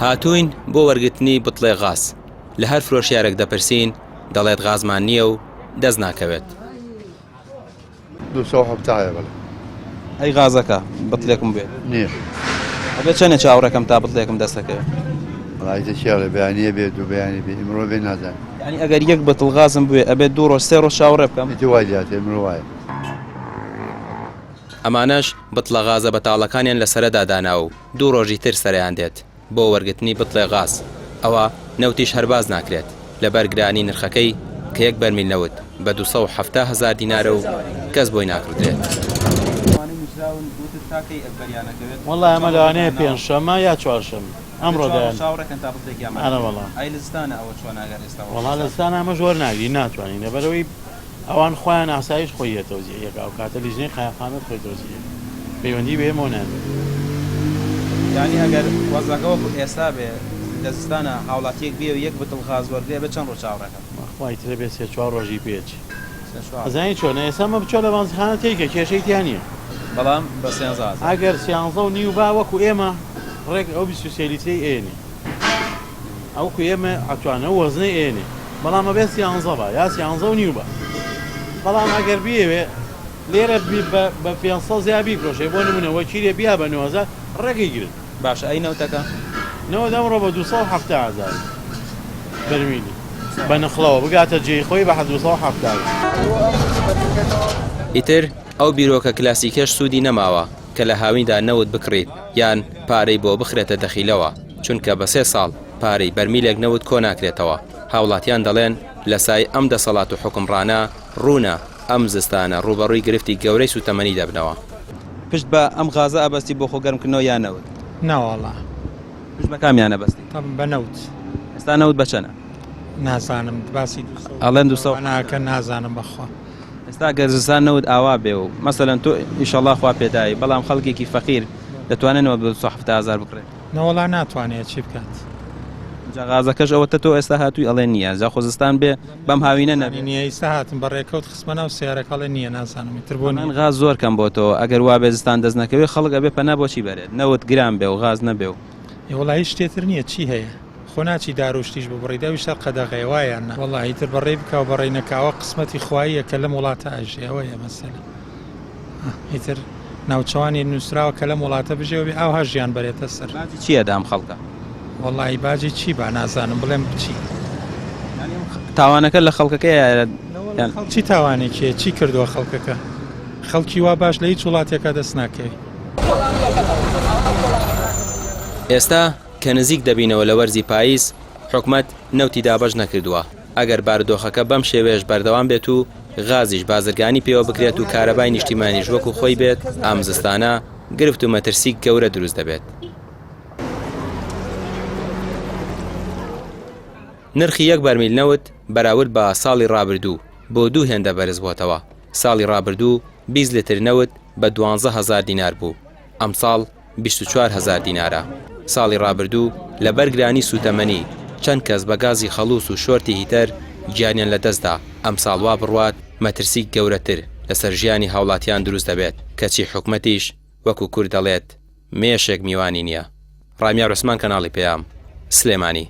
هاتوین بۆ وەرگرتنی بتڵێ غاز لە هەر فرۆشیارێک دەپرسین دەڵێت غازمان نییە و دەست ناکەوێت. 270 بەڵێ. ئەی غازەکە بتڵێکم بێت نییە. ئەبێت چەندە چاوەڕێکم تا بتڵێکم دەستەکەوێت. وڵای دەچێڵێ بەیانیە بێت و بەیانی بێ ئمرۆ بێ نازان. یعنی ئەگەر یەک بتڵ غازم بوێ ئەبێت 2 ڕۆژ 3 ڕۆژ چاوەڕێ بکەم. ئیتی وای دیاتێ ئمرۆ وایە. ئەمانەش بتڵە غازە بەتاڵەکانیان لەسەرەدا دانا و 2 ڕۆژی تر سەریان دێت بۆ وەرگرتنی بتڵێ غاز. ئەوە نەوتیش هەرباز ناکرێت لەبەر گرانی نرخەکەی کە یەک بەرمیل نەوت بە 270,000 دینارە و کەس بۆی ناکردرێت. والله ئەمە لەوانەیە پێنجشەمە یا چوارشەمە ئەمڕۆ دایان وەڵا لەستان ئەمە زۆر ناگری ناتوانین لەبەرەوەی ئەوان خۆیان ئاسایش خۆی تۆزیە یەکا و کاتە لیژنەی قایەخانەت خۆی تۆزیە پەیوەندی بێمۆنان یعنی ئەگەر وەزەکەەوە ئێستا بێ دەستانە هاوڵاتیەک بێ و یەک بتڵ غاز وەرگێ بە چەند ڕۆژ چاوەڕێکە خی ترە بێ 3-4 ڕۆژی پێچ ئەزانی چۆنە ئێستا مە بچۆ لە بانزخانە تێکە کێشەی تیان نییە بەڵام بە 13 ئەگەر 13.5 با وەکو ئێمە ڕێک ئەو 23 لیتری ئێنێ ئەوکو ئێمە ئەتوانە وەزنەی ئێنێ بەڵام ئەبێ 13 با یا 13.5 با بەڵام ئەگەر بیەوێ لێرە بە 500 زیابی کرۆشێ بۆ نمونە وەکیلێ بیا بە 9000 ڕێگەی گرت باش ئەی نەوتەکە نەوە دەمڕۆ بە 270,000 بەرمیلی بە نخڵەوە بگاتە جێی خۆی بە 270. ئیتر ئەو بیرۆکە کلاسیکەش سوودی نەماوە کە لە هاویندا نەوت بکڕیت یان پارەی بۆ بخرێتە دەخیلەوە چونکە بە 3 ساڵ پارەی بەرمیلێک نەوت کۆ ناکرێتەوە. هاوڵاتیان دەڵێن لە سای ئەم دەسەڵات و حکمڕانە ڕوونە ئەم زستانە ڕوبەڕووی گرفتی گەورەی سوتەمەنی دەبنەوە. پشت بە ئەم غازە ئەبەستی بۆ خۆ گەرمکردنەوە یان نەوت؟ ناوەڵا پشت بە کامیان ئەبەستی؟ بە نەوت. ئێستا نەوت بە چەنە؟ نازانم باسی ئەڵێن 200 ناکە نازانم بەخوا. ئێستا گەرزستان نەوت ئاوا بێ و مەسەلەن تۆ ئینشەڵڵا خوا پێدایی بەڵام خەڵکێکی فەقیر دەتوانێنەوە بە 270,000 بکرێت. نەوەڵا ناتوانێت چی بکات. غازەکەش ئەوەتە تۆ ئێستا هاتووی ئەڵێ نییە جا خۆزستان بێ بەم هاوینە نەبێ نییە ئێستا هاتم بە ڕێکەوت خسمە ناو سیارەکەڵێ نییە نازانم تر بۆ من غاز زۆر کەم بۆ تۆ ئەگەر وا بێزستان دەست نەکەوێت خەڵک ئەبێ پەنا بۆچی بەرێت نەوت گران بێ و غاز نەبێ و وڵی شتێتر نییە چی هەیە خۆ ناچی داروشتیش ببڕی داویشتە قەدەغێوایان وڵی تر بەڕێ بکە و بەڕێ نەکاوە قسمەتی خواییە کە لەم وڵاتە ئەژێەوەیە مەسەلە ئیتر ناوچەوانی نووسراوە کە لەم وڵاتە بژێەوە بێ ئاو هەژیان بەرێتە سەر چییە دام خەڵکە وڵی باجی چی با نازانم بڵێم بچی تاوانەکە لە خەڵکەکەی چی تاوانێکیە چی کردووە خەڵکەکە خەڵکی وا باش لە هیچ وڵاتێکە دەست ناکەوێت. ئێستا کە نزیک دەبینەوە لە وەرزی پاییز حکومەت نەوتی دابەش نەکردووە ئەگەر بارودۆخەکە بەم شێوەیەش بەردەوام بێت و غازیش بازرگانی پێوە بکرێت و کارەبای نیشتیمانیش وەکو خۆی بێت ئەم زستانە گرفت و مەترسیک گەورە دروست دەبێت. نرخی یەک بەرمیل نەوت بەراورد بە ساڵی ڕابردوو بۆ 2 هێندە بەرز بووەتەوە. ساڵی ڕابردوو 20 لتر نەوت بە 12,000 دینار بوو. ئەم ساڵ 24,000 دینارە. ساڵی ڕابردوو لە بەرگرانی سوتەمەنی چەند کەس بە گازی خەڵوس و شۆرتی هیتەر گیانیان لە دەستدا. ئەم ساڵوا بڕوات مەترسیک گەورەتر لەسەر ژیانی هاوڵاتیان دروست دەبێت کەچی حکومەتیش وەکو کورد دەڵێت مێشێک میوانی نییە. ڕامیار عوسمان کەناڵی پێیام سلێمانی.